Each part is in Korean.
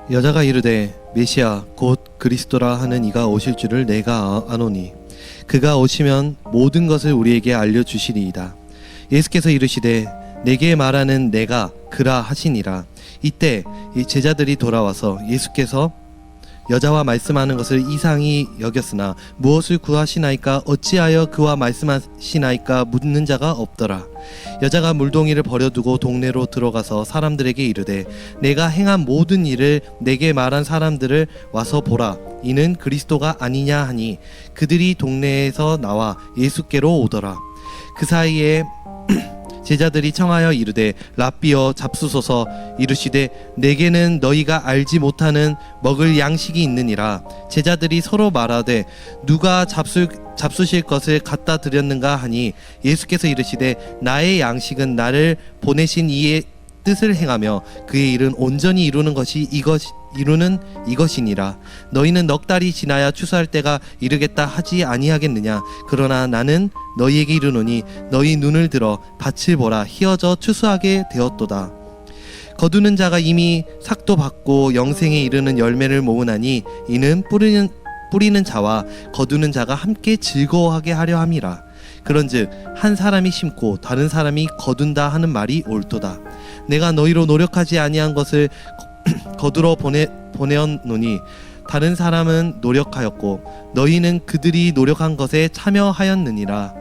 여자가 이르되 메시아 곧 그리스도라 하는 이가 오실 줄을 내가 아노니 그가 오시면 모든 것을 우리에게 알려주시리이다. 예수께서 이르시되 내게 말하는 내가 그라 하시니라. 이때 이 제자들이 돌아와서 예수께서 여자와 말씀하는 것을 이상히 여겼으나 무엇을 구하시나이까 어찌하여 그와 말씀하시나이까 묻는 자가 없더라. 여자가 물동이를 버려두고 동네로 들어가서 사람들에게 이르되 내가 행한 모든 일을 내게 말한 사람들을 와서 보라. 이는 그리스도가 아니냐 하니 그들이 동네에서 나와 예수께로 오더라. 그 사이에 제자들이 청하여 이르되 랍비여 잡수소서. 이르시되 내게는 너희가 알지 못하는 먹을 양식이 있느니라. 제자들이 서로 말하되 누가 잡수실 것을 갖다 드렸는가 하니 예수께서 이르시되 나의 양식은 나를 보내신 이의 뜻을 행하며 그의 일은 온전히 이루는 이것이니라. 너희는 넉 달이 지나야 추수할 때가 이르겠다 하지 아니하겠느냐. 그러나 나는 너희에게 이르노니 너희 눈을 들어 밭을 보라. 희어져 추수하게 되었도다. 거두는 자가 이미 삭도 받고 영생에 이르는 열매를 모으나니 이는 뿌리는 자와 거두는 자가 함께 즐거워하게 하려 함이라. 그런즉 한 사람이 심고 다른 사람이 거둔다 하는 말이 옳도다. 내가 너희로 노력하지 아니한 것을 거두러 보내었노니 다른 사람은 노력하였고 너희는 그들이 노력한 것에 참여하였느니라.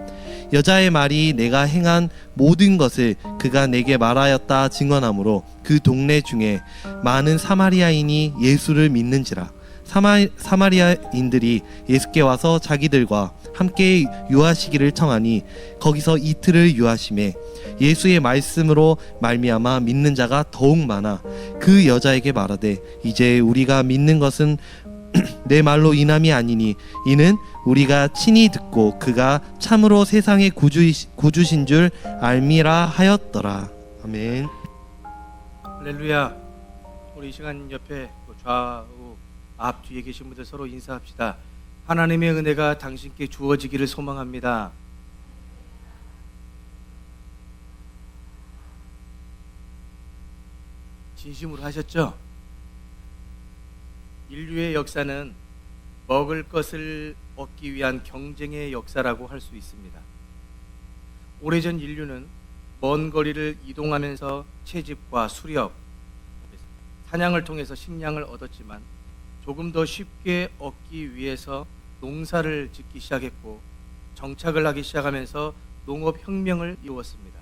여자의 말이 내가 행한 모든 것을 그가 내게 말하였다 증언하므로 그 동네 중에 많은 사마리아인이 예수를 믿는지라. 사마리아인들이 예수께 와서 자기들과 함께 유하시기를 청하니 거기서 이틀을 유하심에 예수의 말씀으로 말미암아 믿는 자가 더욱 많아 그 여자에게 말하되 이제 우리가 믿는 것은 내 말로 인함이 아니니 이는 우리가 친히 듣고 그가 참으로 세상의 구주신 줄 알미라 하였더라. 아멘. 할렐루야. 우리 이 시간 옆에 좌우 앞 뒤에 계신 분들 서로 인사합시다. 하나님의 은혜가 당신께 주어지기를 소망합니다. 진심으로 하셨죠? 인류의 역사는 먹을 것을 얻기 위한 경쟁의 역사라고 할 수 있습니다. 오래전 인류는 먼 거리를 이동하면서 채집과 수렵, 사냥을 통해서 식량을 얻었지만 조금 더 쉽게 얻기 위해서 농사를 짓기 시작했고 정착을 하기 시작하면서 농업혁명을 이루었습니다.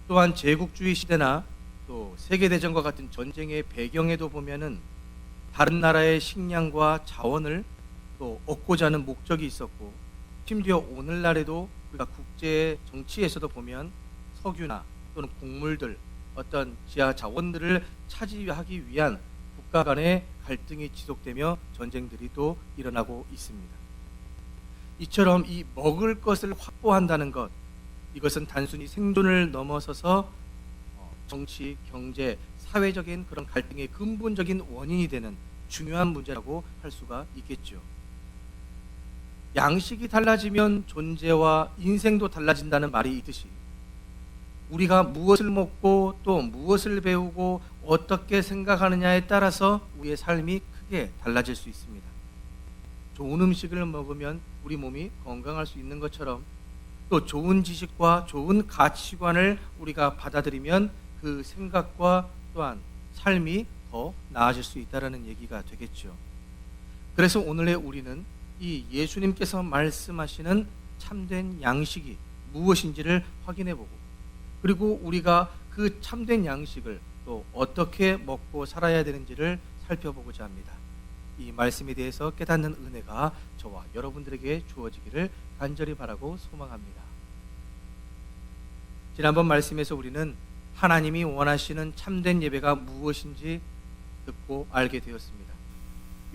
또한 제국주의 시대나 또 세계대전과 같은 전쟁의 배경에도 보면은 다른 나라의 식량과 자원을 또 얻고자 하는 목적이 있었고 심지어 오늘날에도 우리가 국제 정치에서도 보면 석유나 또는 곡물들 어떤 지하 자원들을 차지하기 위한 국가 간의 갈등이 지속되며 전쟁들이 또 일어나고 있습니다. 이처럼 이 먹을 것을 확보한다는 것, 이것은 단순히 생존을 넘어서서 정치, 경제, 사회적인 그런 갈등의 근본적인 원인이 되는 중요한 문제라고 할 수가 있겠죠. 양식이 달라지면 존재와 인생도 달라진다는 말이 있듯이 우리가 무엇을 먹고 또 무엇을 배우고 어떻게 생각하느냐에 따라서 우리의 삶이 크게 달라질 수 있습니다. 좋은 음식을 먹으면 우리 몸이 건강할 수 있는 것처럼 또 좋은 지식과 좋은 가치관을 우리가 받아들이면 그 생각과 또한 삶이 더 나아질 수 있다는 얘기가 되겠죠. 그래서 오늘의 우리는 이 예수님께서 말씀하시는 참된 양식이 무엇인지를 확인해보고 그리고 우리가 그 참된 양식을 또 어떻게 먹고 살아야 되는지를 살펴보고자 합니다. 이 말씀에 대해서 깨닫는 은혜가 저와 여러분들에게 주어지기를 간절히 바라고 소망합니다. 지난번 말씀에서 우리는 하나님이 원하시는 참된 예배가 무엇인지 듣고 알게 되었습니다.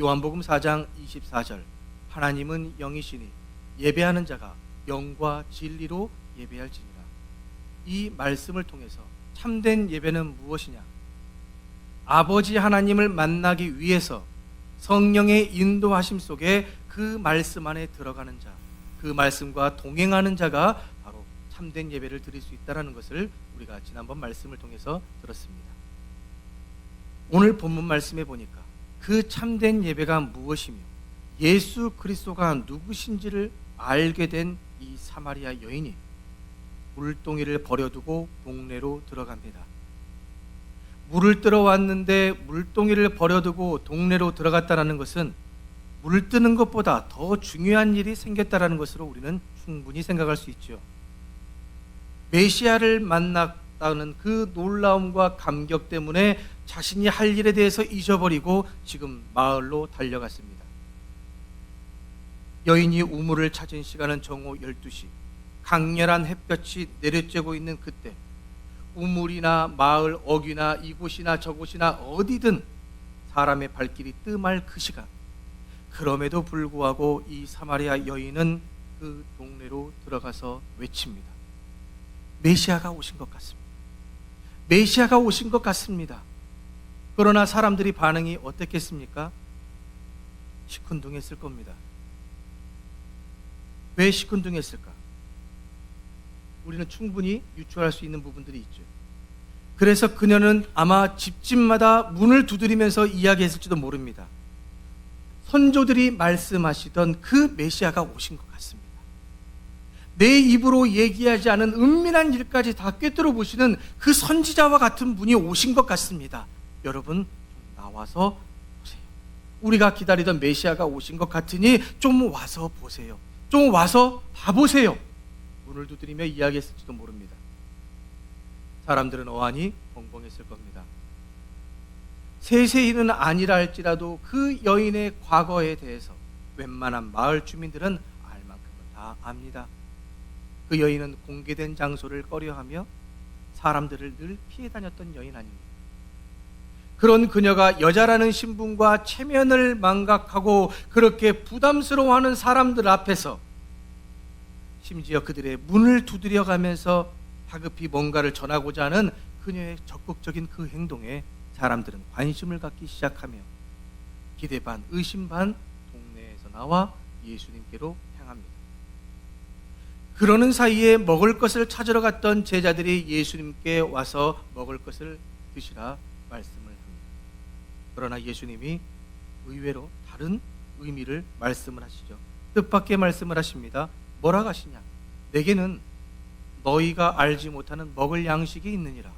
요한복음 4장 24절 하나님은 영이시니 예배하는 자가 영과 진리로 예배할지니라. 이 말씀을 통해서 참된 예배는 무엇이냐? 아버지 하나님을 만나기 위해서 성령의 인도하심 속에 그 말씀 안에 들어가는 자, 그 말씀과 동행하는 자가 바로 참된 예배를 드릴 수 있다는 것을 우리가 지난번 말씀을 통해서 들었습니다. 오늘 본문 말씀에 보니까 그 참된 예배가 무엇이며 예수 그리스도가 누구신지를 알게 된 이 사마리아 여인이 물동이를 버려두고 동네로 들어갑니다. 물을 뜨러 왔는데 물동이를 버려두고 동네로 들어갔다는 것은 물 뜨는 것보다 더 중요한 일이 생겼다는 것으로 우리는 충분히 생각할 수 있죠. 메시아를 만났다는 그 놀라움과 감격 때문에 자신이 할 일에 대해서 잊어버리고 지금 마을로 달려갔습니다. 여인이 우물을 찾은 시간은 정오 12시. 강렬한 햇볕이 내려쬐고 있는 그때, 우물이나 마을 어귀나 이곳이나 저곳이나 어디든 사람의 발길이 뜸할 그 시간, 그럼에도 불구하고 이 사마리아 여인은 그 동네로 들어가서 외칩니다. 메시아가 오신 것 같습니다. 메시아가 오신 것 같습니다. 그러나 사람들이 반응이 어땠겠습니까? 시큰둥했을 겁니다. 왜 시큰둥했을까? 우리는 충분히 유추할 수 있는 부분들이 있죠. 그래서 그녀는 아마 집집마다 문을 두드리면서 이야기했을지도 모릅니다. 선조들이 말씀하시던 그 메시아가 오신 것 같습니다. 내 입으로 얘기하지 않은 은밀한 일까지 다 꿰뚫어 보시는 그 선지자와 같은 분이 오신 것 같습니다. 여러분, 좀 나와서 보세요. 우리가 기다리던 메시아가 오신 것 같으니 좀 와서 보세요. 좀 와서 봐보세요. 문을 두드리며 이야기했을지도 모릅니다. 사람들은 어안이 벙벙했을 겁니다. 세세히는 아니라 할지라도 그 여인의 과거에 대해서 웬만한 마을 주민들은 알 만큼은 다 압니다. 그 여인은 공개된 장소를 꺼려하며 사람들을 늘 피해 다녔던 여인 아닙니까? 그런 그녀가 여자라는 신분과 체면을 망각하고 그렇게 부담스러워하는 사람들 앞에서 심지어 그들의 문을 두드려가면서 다급히 뭔가를 전하고자 하는 그녀의 적극적인 그 행동에 사람들은 관심을 갖기 시작하며 기대 반 의심 반 동네에서 나와 예수님께로 향합니다. 그러는 사이에 먹을 것을 찾으러 갔던 제자들이 예수님께 와서 먹을 것을 드시라 말씀을 합니다. 그러나 예수님이 의외로 다른 의미를 말씀을 하시죠. 뜻밖의 말씀을 하십니다. 뭐라 하시냐? 내게는 너희가 알지 못하는 먹을 양식이 있느니라.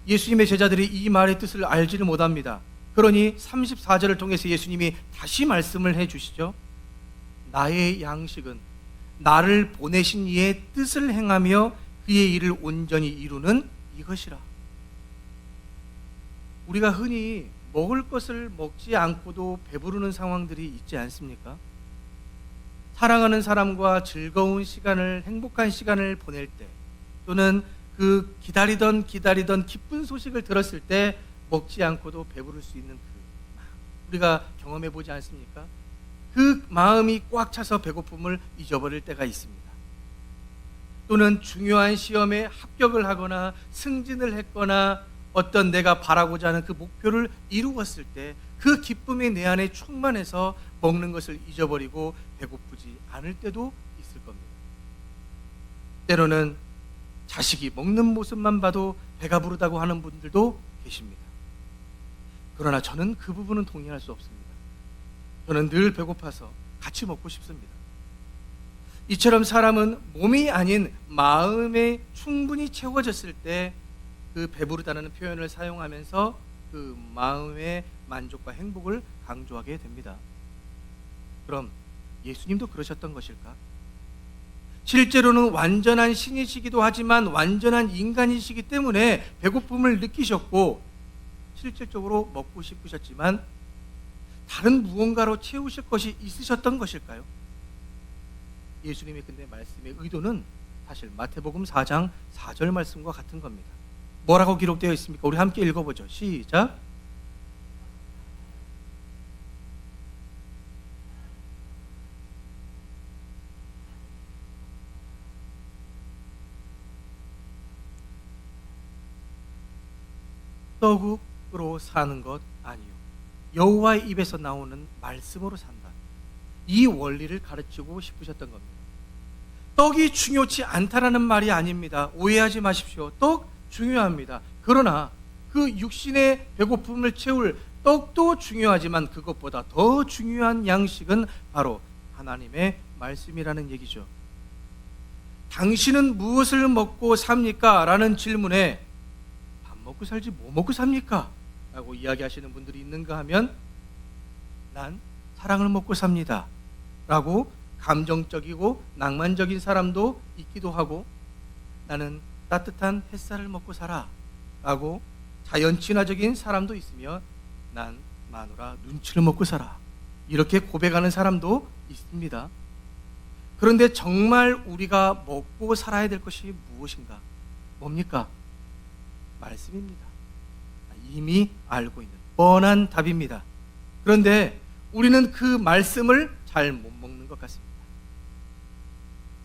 예수님의 제자들이 이 말의 뜻을 알지를 못합니다. 그러니 34절을 통해서 예수님이 다시 말씀을 해주시죠. 나의 양식은 나를 보내신 이의 뜻을 행하며 그의 일을 온전히 이루는 이것이라. 우리가 흔히 먹을 것을 먹지 않고도 배부르는 상황들이 있지 않습니까? 사랑하는 사람과 즐거운 시간을, 행복한 시간을 보낼 때, 또는 그 기다리던 기쁜 소식을 들었을 때 먹지 않고도 배부를 수 있는 그 마음, 우리가 경험해 보지 않습니까? 그 마음이 꽉 차서 배고픔을 잊어버릴 때가 있습니다. 또는 중요한 시험에 합격을 하거나 승진을 했거나 어떤 내가 바라고자 하는 그 목표를 이루었을 때 그 기쁨이 내 안에 충만해서 먹는 것을 잊어버리고 배고프지 않을 때도 있을 겁니다. 때로는 자식이 먹는 모습만 봐도 배가 부르다고 하는 분들도 계십니다. 그러나 저는 그 부분은 동의할 수 없습니다. 저는 늘 배고파서 같이 먹고 싶습니다. 이처럼 사람은 몸이 아닌 마음에 충분히 채워졌을 때 그 배부르다는 표현을 사용하면서 그 마음의 만족과 행복을 강조하게 됩니다. 그럼 예수님도 그러셨던 것일까? 실제로는 완전한 신이시기도 하지만 완전한 인간이시기 때문에 배고픔을 느끼셨고 실질적으로 먹고 싶으셨지만 다른 무언가로 채우실 것이 있으셨던 것일까요? 예수님의 근데 말씀의 의도는 사실 마태복음 4장 4절 말씀과 같은 겁니다. 뭐라고 기록되어 있습니까? 우리 함께 읽어보죠. 시작. 떡으로 사는 것 아니요 여호와의 입에서 나오는 말씀으로 산다. 이 원리를 가르치고 싶으셨던 겁니다. 떡이 중요치 않다라는 말이 아닙니다. 오해하지 마십시오. 떡 중요합니다. 그러나 그 그 육신의 배고픔을 채울 떡도 중요하지만 그것보다 더 중요한 양식은 바로 하나님의 말씀이라는 얘기죠. 당신은 무엇을 먹고 삽니까? 라는 질문에 밥 먹고 살지 뭐 먹고 삽니까? 라고 이야기하시는 분들이 있는가 하면 난 사랑을 먹고 삽니다 라고 감정적이고 낭만적인 사람도 있기도 하고, 나는 따뜻한 햇살을 먹고 살아 라고 자연 친화적인 사람도 있으며, 난 마누라 눈치를 먹고 살아 이렇게 고백하는 사람도 있습니다. 그런데 정말 우리가 먹고 살아야 될 것이 무엇인가? 뭡니까? 말씀입니다. 이미 알고 있는 뻔한 답입니다. 그런데 우리는 그 말씀을 잘 못 먹는 것 같습니다.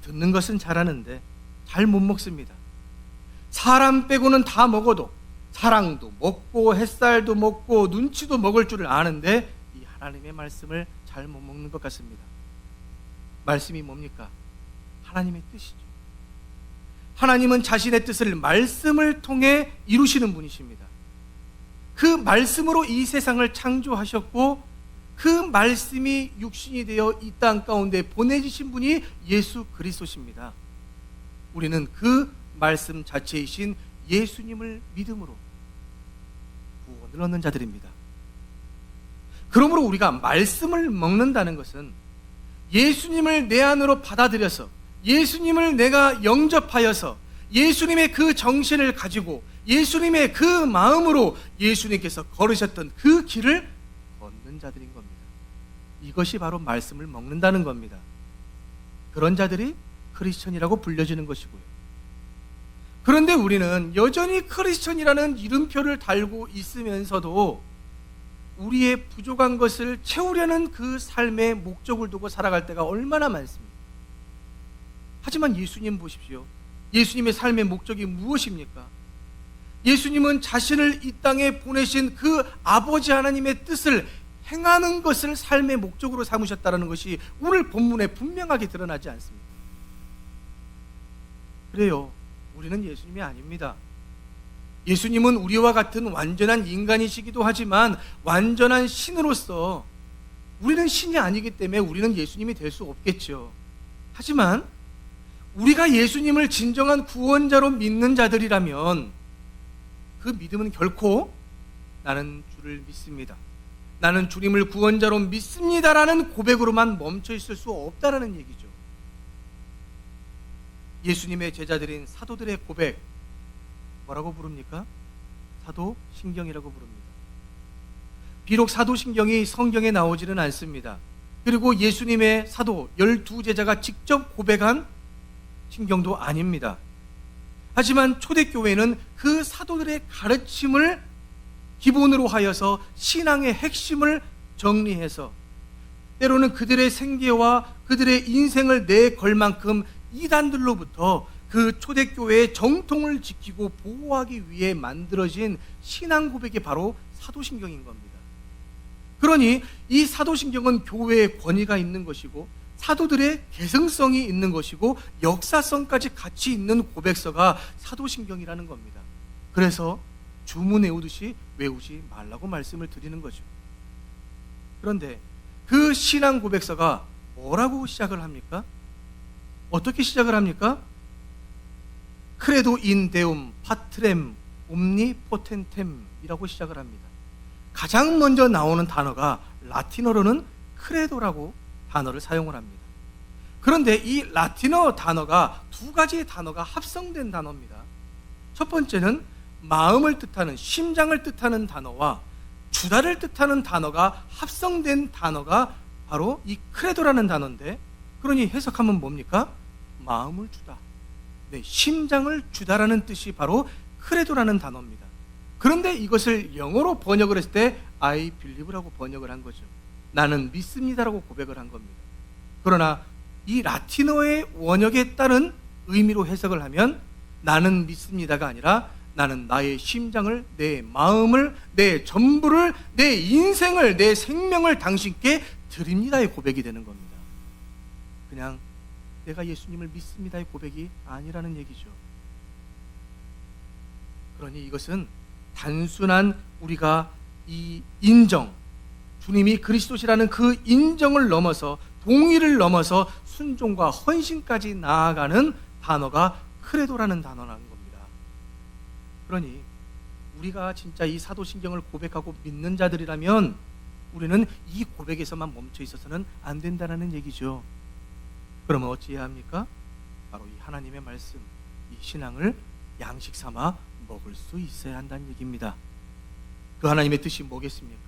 듣는 것은 잘하는데 잘 못 먹습니다. 사람 빼고는 다 먹어도 사랑도 먹고 햇살도 먹고 눈치도 먹을 줄을 아는데 이 하나님의 말씀을 잘 못 먹는 것 같습니다. 말씀이 뭡니까? 하나님의 뜻이죠. 하나님은 자신의 뜻을 말씀을 통해 이루시는 분이십니다. 그 말씀으로 이 세상을 창조하셨고, 그 말씀이 육신이 되어 이 땅 가운데 보내주신 분이 예수 그리스도십니다. 우리는 그 말씀 자체이신 예수님을 믿음으로 구원을 얻는 자들입니다. 그러므로 우리가 말씀을 먹는다는 것은 예수님을 내 안으로 받아들여서, 예수님을 내가 영접하여서 예수님의 그 정신을 가지고 예수님의 그 마음으로 예수님께서 걸으셨던 그 길을 걷는 자들인 겁니다. 이것이 바로 말씀을 먹는다는 겁니다. 그런 자들이 크리스천이라고 불려지는 것이고요. 그런데 우리는 여전히 크리스천이라는 이름표를 달고 있으면서도 우리의 부족한 것을 채우려는 그 삶의 목적을 두고 살아갈 때가 얼마나 많습니까? 하지만 예수님 보십시오. 예수님의 삶의 목적이 무엇입니까? 예수님은 자신을 이 땅에 보내신 그 아버지 하나님의 뜻을 행하는 것을 삶의 목적으로 삼으셨다는 것이 오늘 본문에 분명하게 드러나지 않습니다. 그래요, 우리는 예수님이 아닙니다. 예수님은 우리와 같은 완전한 인간이시기도 하지만 완전한 신으로서 우리는 신이 아니기 때문에 우리는 예수님이 될 수 없겠죠. 하지만 우리가 예수님을 진정한 구원자로 믿는 자들이라면 그 믿음은 결코 나는 주를 믿습니다, 나는 주님을 구원자로 믿습니다라는 고백으로만 멈춰 있을 수 없다라는 얘기죠. 예수님의 제자들인 사도들의 고백 뭐라고 부릅니까? 사도신경이라고 부릅니다. 비록 사도신경이 성경에 나오지는 않습니다. 그리고 예수님의 사도 12제자가 직접 고백한 신경도 아닙니다. 하지만 초대교회는 그 사도들의 가르침을 기본으로 하여서 신앙의 핵심을 정리해서 때로는 그들의 생계와 그들의 인생을 내걸 만큼 이단들로부터 그 초대교회의 정통을 지키고 보호하기 위해 만들어진 신앙 고백이 바로 사도신경인 겁니다. 그러니 이 사도신경은 교회의 권위가 있는 것이고 사도들의 개성성이 있는 것이고 역사성까지 같이 있는 고백서가 사도신경이라는 겁니다. 그래서 주문 외우듯이 외우지 말라고 말씀을 드리는 거죠. 그런데 그 신앙 고백서가 뭐라고 시작을 합니까? 어떻게 시작을 합니까? 크레도 인 데움 파트렘 옴니포텐템이라고 시작을 합니다. 가장 먼저 나오는 단어가 라틴어로는 크레도라고 단어를 사용을 합니다. 그런데 이 라틴어 단어가 두 가지의 단어가 합성된 단어입니다. 첫 번째는 마음을 뜻하는, 심장을 뜻하는 단어와 주다를 뜻하는 단어가 합성된 단어가 바로 이 크레도라는 단어인데, 그러니 해석하면 뭡니까? 마음을 주다, 네, 심장을 주다라는 뜻이 바로 크레도라는 단어입니다. 그런데 이것을 영어로 번역을 했을 때 I believe라고 번역을 한 거죠. 나는 믿습니다라고 고백을 한 겁니다. 그러나 이 라틴어의 원역에 따른 의미로 해석을 하면 나는 믿습니다가 아니라 나는 나의 심장을, 내 마음을, 내 전부를, 내 인생을, 내 생명을 당신께 드립니다의 고백이 되는 겁니다. 그냥 내가 예수님을 믿습니다의 고백이 아니라는 얘기죠. 그러니 이것은 단순한 우리가 이 인정, 주님이 그리스도시라는 그 인정을 넘어서, 동의를 넘어서 순종과 헌신까지 나아가는 단어가 크레도라는 단어라는 겁니다. 그러니 우리가 진짜 이 사도신경을 고백하고 믿는 자들이라면 우리는 이 고백에서만 멈춰 있어서는 안 된다는 얘기죠. 그러면 어찌해야 합니까? 바로 이 하나님의 말씀, 이 신앙을 양식 삼아 먹을 수 있어야 한다는 얘기입니다. 그 하나님의 뜻이 뭐겠습니까?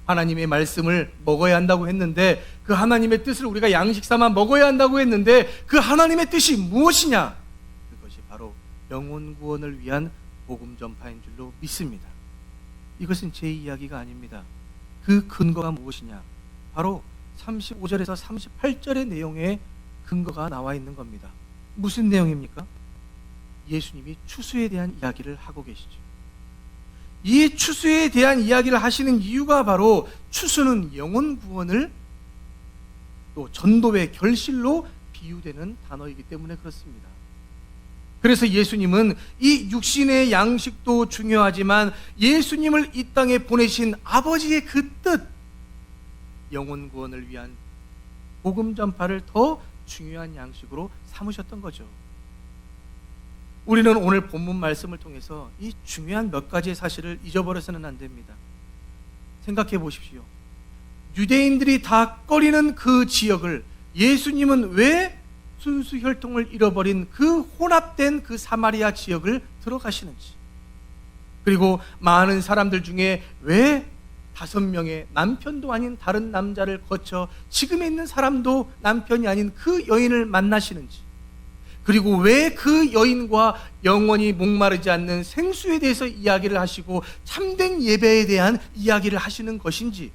하나님의 말씀을 먹어야 한다고 했는데, 그 하나님의 뜻을 우리가 양식 삼아 먹어야 한다고 했는데, 그 하나님의 뜻이 무엇이냐? 그것이 바로 영혼 구원을 위한 복음 전파인 줄로 믿습니다. 이것은 제 이야기가 아닙니다. 그 근거가 무엇이냐? 바로 35절에서 38절의 내용에 근거가 나와 있는 겁니다. 무슨 내용입니까? 예수님이 추수에 대한 이야기를 하고 계시죠. 이 추수에 대한 이야기를 하시는 이유가 바로 추수는 영혼 구원을 또 전도의 결실로 비유되는 단어이기 때문에 그렇습니다. 그래서 예수님은 이 육신의 양식도 중요하지만 예수님을 이 땅에 보내신 아버지의 그 뜻, 영혼 구원을 위한 복음 전파를 더 중요한 양식으로 삼으셨던 거죠. 우리는 오늘 본문 말씀을 통해서 이 중요한 몇 가지의 사실을 잊어버려서는 안 됩니다. 생각해 보십시오. 유대인들이 다 꺼리는 그 지역을 예수님은 왜 순수 혈통을 잃어버린 그 혼합된 그 사마리아 지역을 들어가시는지, 그리고 많은 사람들 중에 왜 5명의 남편도 아닌 다른 남자를 거쳐 지금에 있는 사람도 남편이 아닌 그 여인을 만나시는지, 그리고 왜 그 여인과 영원히 목마르지 않는 생수에 대해서 이야기를 하시고 참된 예배에 대한 이야기를 하시는 것인지,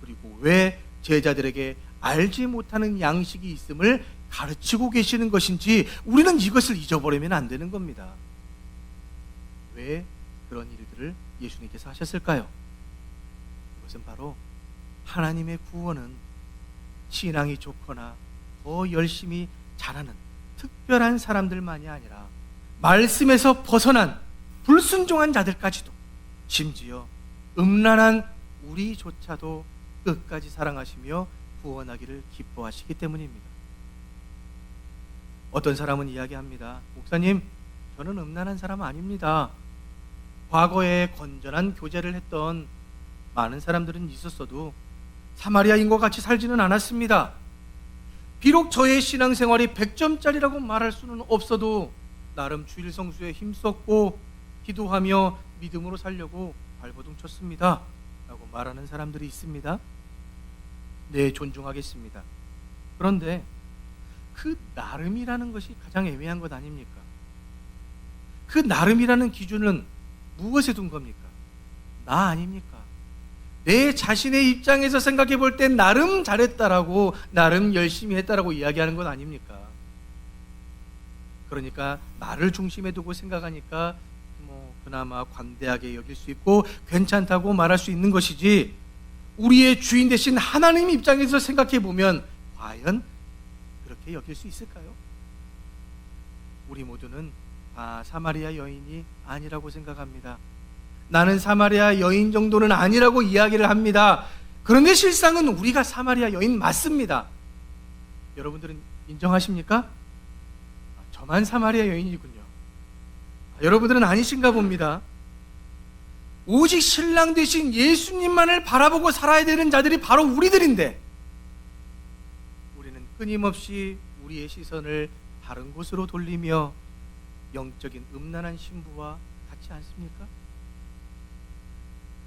그리고 왜 제자들에게 알지 못하는 양식이 있음을 가르치고 계시는 것인지, 우리는 이것을 잊어버리면 안 되는 겁니다. 왜 그런 일들을 예수님께서 하셨을까요? 그것은 바로 하나님의 구원은 신앙이 좋거나 더 열심히 잘하는 특별한 사람들만이 아니라 말씀에서 벗어난 불순종한 자들까지도, 심지어 음란한 우리조차도 끝까지 사랑하시며 구원하기를 기뻐하시기 때문입니다. 어떤 사람은 이야기합니다. 목사님, 저는 음란한 사람 아닙니다. 과거에 건전한 교제를 했던 많은 사람들은 있었어도 사마리아인과 같이 살지는 않았습니다. 비록 저의 신앙생활이 100점짜리라고 말할 수는 없어도 나름 주일 성수에 힘썼고 기도하며 믿음으로 살려고 발버둥 쳤습니다 라고 말하는 사람들이 있습니다. 네, 존중하겠습니다. 그런데 그 나름이라는 것이 가장 애매한 것 아닙니까? 그 나름이라는 기준은 무엇에 둔 겁니까? 나 아닙니까? 내 자신의 입장에서 생각해 볼 땐 나름 잘했다라고, 나름 열심히 했다라고 이야기하는 것 아닙니까? 그러니까 나를 중심에 두고 생각하니까 그나마 관대하게 여길 수 있고 괜찮다고 말할 수 있는 것이지, 우리의 주인 되신 하나님 입장에서 생각해 보면 과연 그렇게 여길 수 있을까요? 우리 모두는 다 사마리아 여인이 아니라고 생각합니다. 나는 사마리아 여인 정도는 아니라고 이야기를 합니다. 그런데 실상은 우리가 사마리아 여인 맞습니다. 여러분들은 인정하십니까? 저만 사마리아 여인이군요. 여러분들은 아니신가 봅니다. 오직 신랑 되신 예수님만을 바라보고 살아야 되는 자들이 바로 우리들인데, 우리는 끊임없이 우리의 시선을 다른 곳으로 돌리며 영적인 음란한 신부와 같지 않습니까?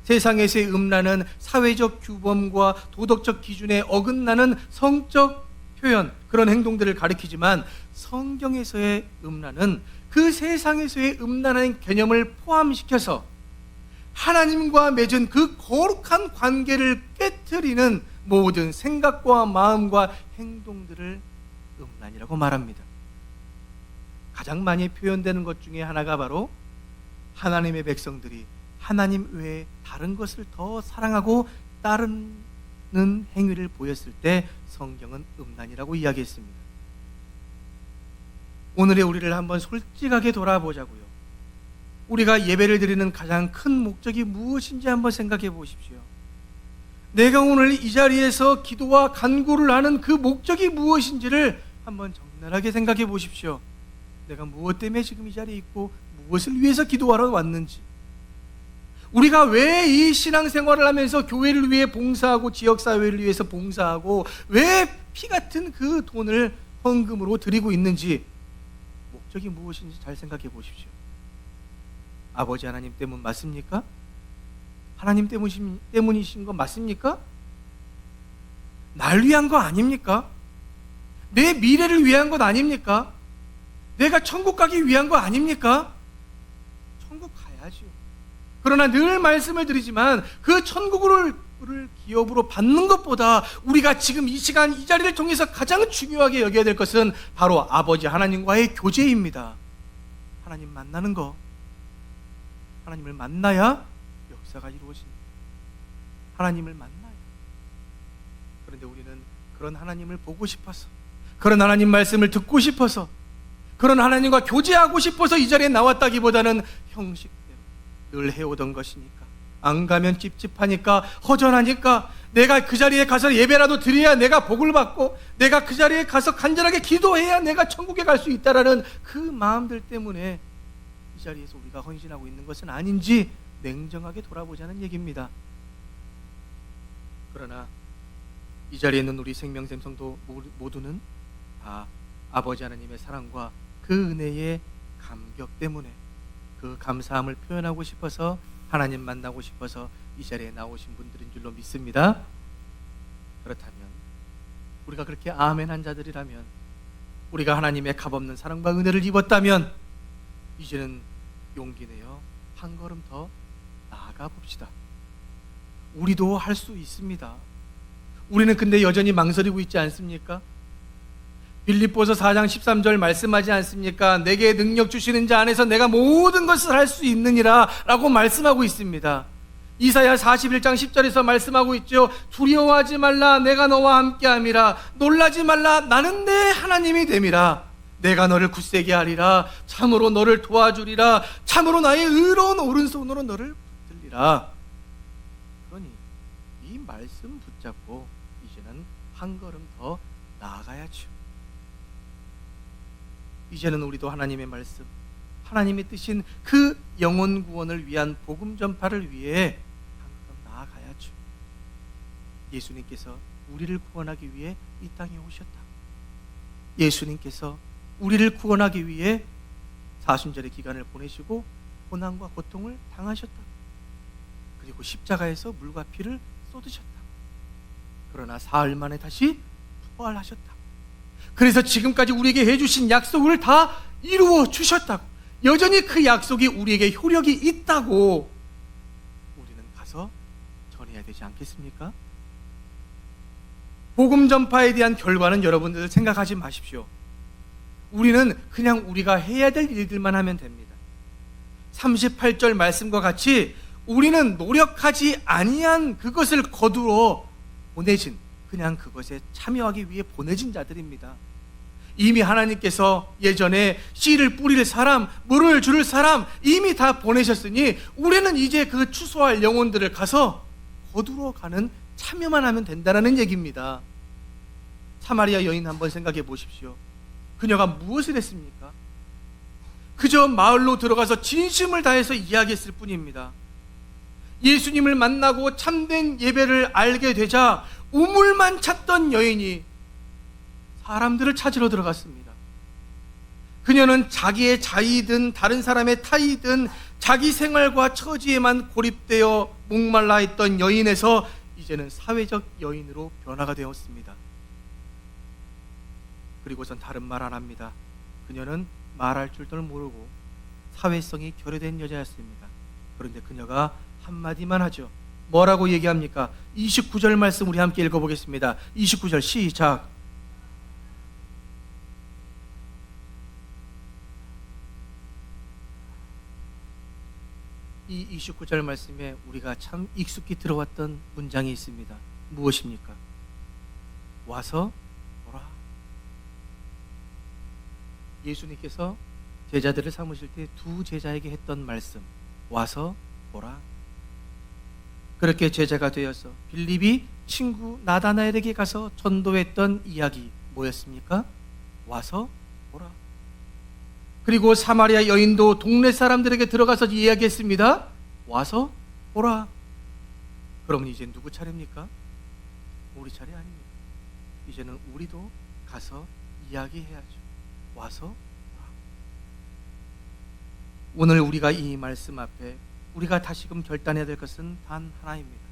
세상에서의 음란은 사회적 규범과 도덕적 기준에 어긋나는 성적 표현, 그런 행동들을 가리키지만 성경에서의 음란은 그 세상에서의 음란한 개념을 포함시켜서 하나님과 맺은 그 거룩한 관계를 깨트리는 모든 생각과 마음과 행동들을 음란이라고 말합니다. 가장 많이 표현되는 것 중에 하나가 바로 하나님의 백성들이 하나님 외에 다른 것을 더 사랑하고 따르는 행위를 보였을 때 성경은 음란이라고 이야기했습니다. 오늘의 우리를 한번 솔직하게 돌아보자고요. 우리가 예배를 드리는 가장 큰 목적이 무엇인지 한번 생각해 보십시오. 내가 오늘 이 자리에서 기도와 간구를 하는 그 목적이 무엇인지를 한번 적나라하게 생각해 보십시오. 내가 무엇 때문에 지금 이 자리에 있고 무엇을 위해서 기도하러 왔는지, 우리가 왜 이 신앙생활을 하면서 교회를 위해 봉사하고 지역사회를 위해서 봉사하고 왜 피 같은 그 돈을 헌금으로 드리고 있는지, 목적이 무엇인지 잘 생각해 보십시오. 아버지 하나님 때문 맞습니까? 하나님 때문이신 거 맞습니까? 날 위한 거 아닙니까? 내 미래를 위한 것 아닙니까? 내가 천국 가기 위한 거 아닙니까? 천국 가야죠. 그러나 늘 말씀을 드리지만 그 천국을 기업으로 받는 것보다 우리가 지금 이 시간 이 자리를 통해서 가장 중요하게 여겨야 될 것은 바로 아버지 하나님과의 교제입니다. 하나님 만나는 거, 하나님을 만나야 역사가 이루어집니다. 하나님을 만나야. 그런데 우리는 그런 하나님을 보고 싶어서, 그런 하나님 말씀을 듣고 싶어서, 그런 하나님과 교제하고 싶어서 이 자리에 나왔다기보다는 형식대로 늘 해오던 것이니까, 안 가면 찝찝하니까, 허전하니까, 내가 그 자리에 가서 예배라도 드려야 내가 복을 받고, 내가 그 자리에 가서 간절하게 기도해야 내가 천국에 갈 수 있다라는 그 마음들 때문에 이 자리에서 우리가 헌신하고 있는 것은 아닌지 냉정하게 돌아보자는 얘기입니다. 그러나 이 자리에 있는 우리 생명샘 성도 모두는 다 아버지 하나님의 사랑과 그 은혜의 감격 때문에, 그 감사함을 표현하고 싶어서, 하나님 만나고 싶어서 이 자리에 나오신 분들인 줄로 믿습니다. 그렇다면 우리가 그렇게 아멘한 자들이라면, 우리가 하나님의 값없는 사랑과 은혜를 입었다면, 이제는 용기 내어 한 걸음 더 나아가 봅시다. 우리도 할 수 있습니다. 우리는 근데 여전히 망설이고 있지 않습니까? 빌립보서 4장 13절 말씀하지 않습니까? 내게 능력 주시는 자 안에서 내가 모든 것을 할 수 있느니라 라고 말씀하고 있습니다. 이사야 41장 10절에서 말씀하고 있죠. 두려워하지 말라, 내가 너와 함께함이라. 놀라지 말라, 나는 내 하나님이 됨이라. 내가 너를 굳세게 하리라. 참으로 너를 도와주리라. 참으로 나의 의로운 오른손으로 너를 붙들리라. 그러니 이 말씀 붙잡고 이제는 한 걸음 더 나아가야죠. 이제는 우리도 하나님의 말씀, 하나님이 뜨신 그 영혼 구원을 위한 복음 전파를 위해 한 걸음 나아가야죠. 예수님께서 우리를 구원하기 위해 이 땅에 오셨다. 예수님께서 우리를 구원하기 위해 사순절의 기간을 보내시고 고난과 고통을 당하셨다. 그리고 십자가에서 물과 피를 쏟으셨다. 그러나 사흘 만에 다시 부활하셨다. 그래서 지금까지 우리에게 해주신 약속을 다 이루어 주셨다고, 여전히 그 약속이 우리에게 효력이 있다고 우리는 가서 전해야 되지 않겠습니까? 복음 전파에 대한 결과는 여러분들 생각하지 마십시오. 우리는 그냥 우리가 해야 될 일들만 하면 됩니다. 38절 말씀과 같이 우리는 노력하지 아니한 그것을 거두어 보내진, 그냥 그것에 참여하기 위해 보내진 자들입니다. 이미 하나님께서 예전에 씨를 뿌릴 사람, 물을 줄 사람 이미 다 보내셨으니 우리는 이제 그 추수할 영혼들을 가서 거두러 가는 참여만 하면 된다는 얘기입니다. 사마리아 여인 한번 생각해 보십시오. 그녀가 무엇을 했습니까? 그저 마을로 들어가서 진심을 다해서 이야기했을 뿐입니다. 예수님을 만나고 참된 예배를 알게 되자 우물만 찾던 여인이 사람들을 찾으러 들어갔습니다. 그녀는 자기의 자의든 다른 사람의 타의든 자기 생활과 처지에만 고립되어 목말라 있던 여인에서 이제는 사회적 여인으로 변화가 되었습니다. 그리고선 다른 말 안 합니다. 그녀는 말할 줄도 모르고 사회성이 결여된 여자였습니다. 그런데 그녀가 한마디만 하죠. 뭐라고 얘기합니까? 29절 말씀 우리 함께 읽어보겠습니다. 29절 시작. 이 29절 말씀에 우리가 참 익숙히 들어왔던 문장이 있습니다. 무엇입니까? 와서 보라. 예수님께서 제자들을 삼으실 때 두 제자에게 했던 말씀, 와서 보라. 그렇게 제자가 되어서 빌립이 친구 나다나엘에게 가서 전도했던 이야기 뭐였습니까? 와서 보라. 그리고 사마리아 여인도 동네 사람들에게 들어가서 이야기했습니다. 와서 보라. 그러면 이제 누구 차례입니까? 우리 차례 아닙니까? 이제는 우리도 가서 이야기해야죠. 와서 보라. 오늘 우리가 이 말씀 앞에 우리가 다시금 결단해야 될 것은 단 하나입니다.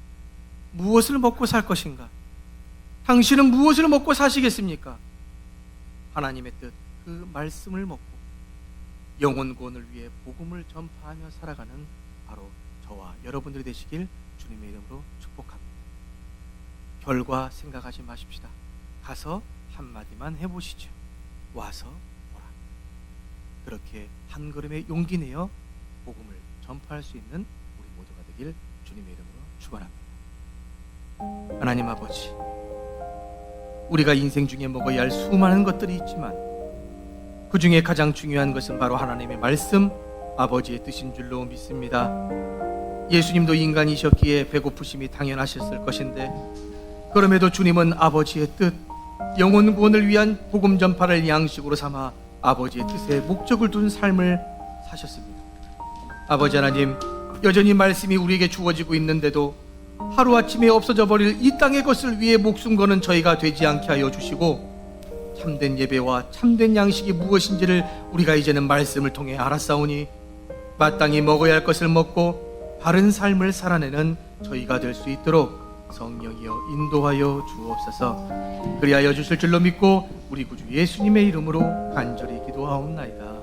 무엇을 먹고 살 것인가? 당신은 무엇을 먹고 사시겠습니까? 하나님의 뜻, 그 말씀을 먹고 영혼 구원을 위해 복음을 전파하며 살아가는 바로 저와 여러분들이 되시길 주님의 이름으로 축복합니다. 결과 생각하지 마십시다. 가서 한마디만 해보시죠. 와서 보라. 그렇게 한 걸음의 용기 내어 복음을 전파할 수 있는 우리 모두가 되길 주님의 이름으로 축원합니다. 하나님 아버지, 우리가 인생 중에 먹어야 할 수많은 것들이 있지만 그 중에 가장 중요한 것은 바로 하나님의 말씀, 아버지의 뜻인 줄로 믿습니다. 예수님도 인간이셨기에 배고프심이 당연하셨을 것인데 그럼에도 주님은 아버지의 뜻, 영혼 구원을 위한 복음 전파를 양식으로 삼아 아버지의 뜻에 목적을 둔 삶을 사셨습니다. 아버지 하나님, 여전히 말씀이 우리에게 주어지고 있는데도 하루아침에 없어져 버릴 이 땅의 것을 위해 목숨 거는 저희가 되지 않게 하여 주시고 참된 예배와 참된 양식이 무엇인지를 우리가 이제는 말씀을 통해 알았사오니 마땅히 먹어야 할 것을 먹고 바른 삶을 살아내는 저희가 될 수 있도록 성령이여 인도하여 주옵소서. 그리하여 주실 줄로 믿고 우리 구주 예수님의 이름으로 간절히 기도하옵나이다.